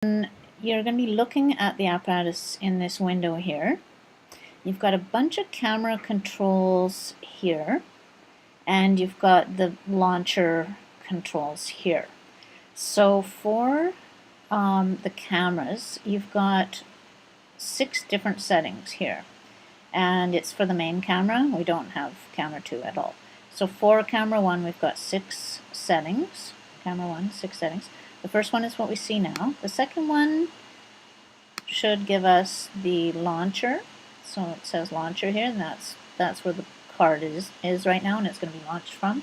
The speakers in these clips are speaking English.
You're going to be looking at the apparatus in this window here. You've got a bunch of camera controls here, and you've got the launcher controls here. So for the cameras, you've got 6 different settings here, and it's for the main camera. We don't have camera 2 at all. So for camera 1, we've got 6 settings. Camera 1, 6 settings. The first one is what we see now. The second one should give us the launcher. So it says launcher here, and that's where the card is right now, and it's going to be launched from.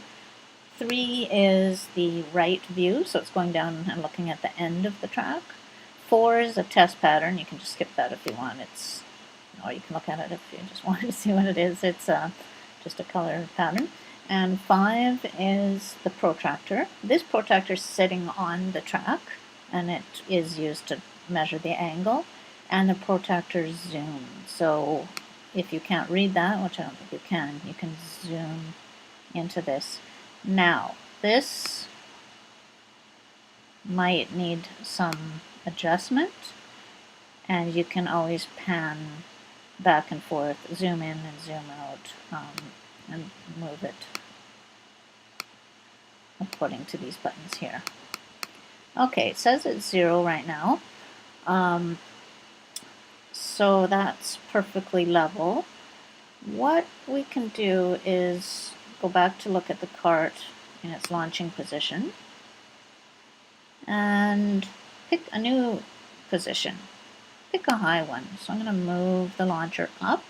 3 is the right view, so it's going down and looking at the end of the track. 4 is a test pattern. You can just skip that if you want. Or you can look at it if you just want to see what it is. It's just a color pattern. And 5 is the protractor. This protractor is sitting on the track, and it is used to measure the angle. And the protractor zoom. So if you can't read that, which I don't think you can zoom into this. Now, this might need some adjustment, and you can always pan back and forth, zoom in and zoom out, and move it according to these buttons here. Okay, it says it's 0 right now. So that's perfectly level. What we can do is go back to look at the cart in its launching position and pick a new position. Pick a high one. So I'm going to move the launcher up,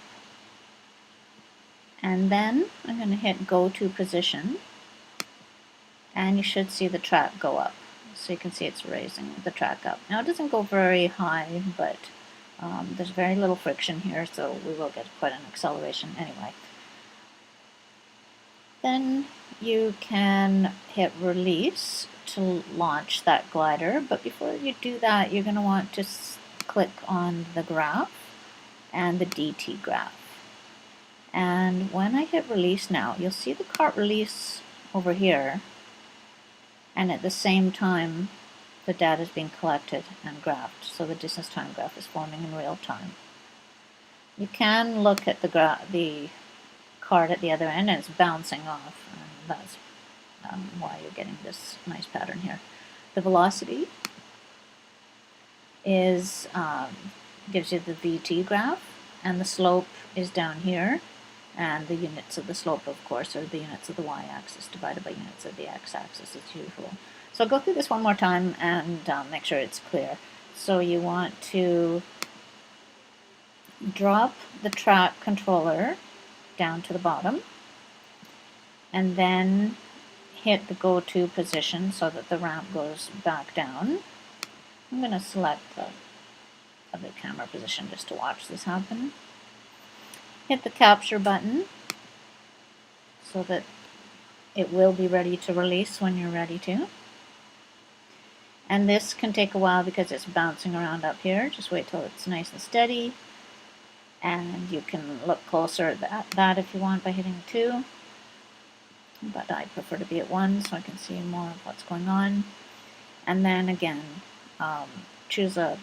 and then I'm going to hit go to position, and you should see the track go up. So you can see it's raising the track up. Now it doesn't go very high, but there's very little friction here, so we will get quite an acceleration anyway. Then you can hit release to launch that glider, but before you do that, you're going to want to click on the graph and the DT graph. And when I hit release now, you'll see the cart release over here, and at the same time the data is being collected and graphed, so the distance time graph is forming in real time. You can look at the card at the other end, and it's bouncing off, and that's why you're getting this nice pattern here. The velocity is gives you the VT graph, and the slope is down here, and the units of the slope, of course, are the units of the y-axis divided by units of the x-axis as usual. So I'll go through this one more time and make sure it's clear. So you want to drop the track controller down to the bottom, and then hit the go to position so that the ramp goes back down. I'm going to select the other camera position just to watch this happen. Hit the capture button so that it will be ready to release when you're ready to. And this can take a while because it's bouncing around up here. Just wait till it's nice and steady. And you can look closer at that if you want by hitting 2. But I prefer to be at 1 so I can see more of what's going on. And then again, choose a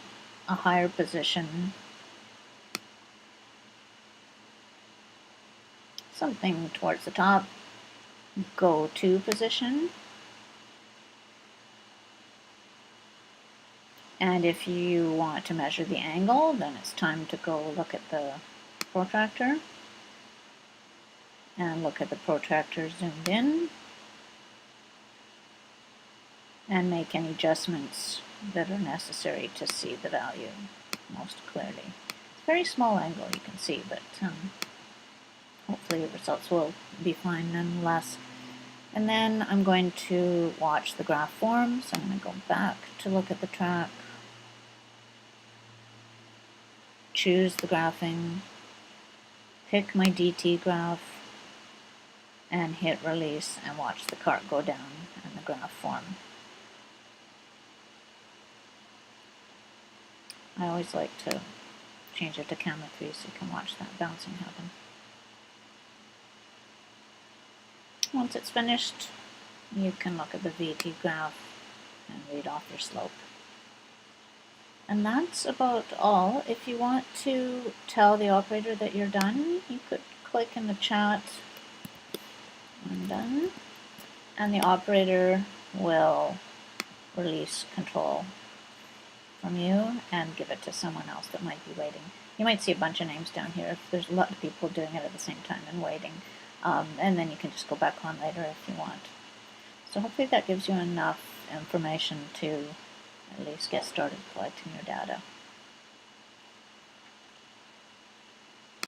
higher position. Something towards the top. Go to position. And if you want to measure the angle, then it's time to go look at the protractor and look at the protractor zoomed in and make any adjustments that are necessary to see the value most clearly. It's a very small angle, you can see, but hopefully the results will be fine nonetheless. And then I'm going to watch the graph form, so I'm going to go back to look at the track, choose the graphing, pick my DT graph, and hit release and watch the cart go down and the graph form. I always like to change it to camera 3 so you can watch that bouncing happen. Once it's finished, you can look at the VT graph and read off your slope. And that's about all. If you want to tell the operator that you're done, you could click in the chat, I'm done, and the operator will release control from you and give it to someone else that might be waiting. You might see a bunch of names down here if there's a lot of people doing it at the same time and waiting. And then you can just go back on later if you want. So hopefully that gives you enough information to at least get started collecting your data.